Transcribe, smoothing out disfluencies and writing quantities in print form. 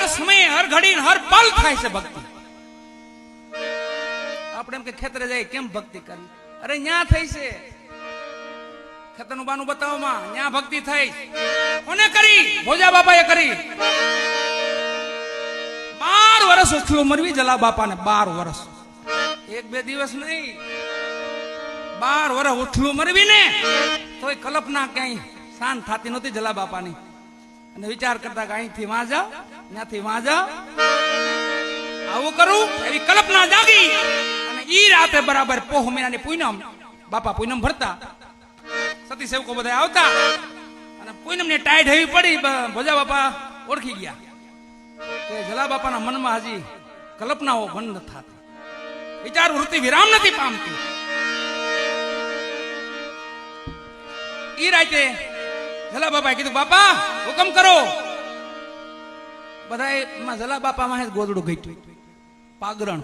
હર સમય હર ઘડી હર પલ થાય છે ભક્તિ. આપણે એમ કે ખેતરે જાય કેમ ભક્તિ કરી, અરે ન્યા થઈ છે. ખેતરનું બાનું બતાવવામાં ન્યા ભક્તિ થઈ. કોને કરી? ભોજા બાપાએ કરી. 12 વર્ષ ઉથલું મરવી જલા બાપાને. 12 વર્ષ, એક બે દિવસ નહીં, 12 વર્ષ ઉથલું મરવી ને તોય કલ્પના ક્યાંય શાંત થતી નહોતી જલા બાપાની. અને વિચાર કરતા કે અહીંથી વાં જાવ, ત્યાંથી વાં જાવ, આવું કરું, એવી કલ્પના જાગી. અને ઈ રાતે બરાબર પોહ મહિનાની પૂનમ, બાપા પૂનમ ભરતા, સતી સેવકો બધા આવતા, અને પૂનમ ની ટાઈટ હેવી પડી. ભોજા બાપા ઓળખી ગયા કે જલા બાપાના મનમાં હજી કલ્પનાઓ બંધ થતી, વિચાર વૃત્તિ વિરામ નથી પામતી. ઈ રાતે જલા બાપાએ કીધું, બાપા હુકમ કરો. બધા જલા બાપા માં ગોદડું ઘટ્યું, પાગરણ.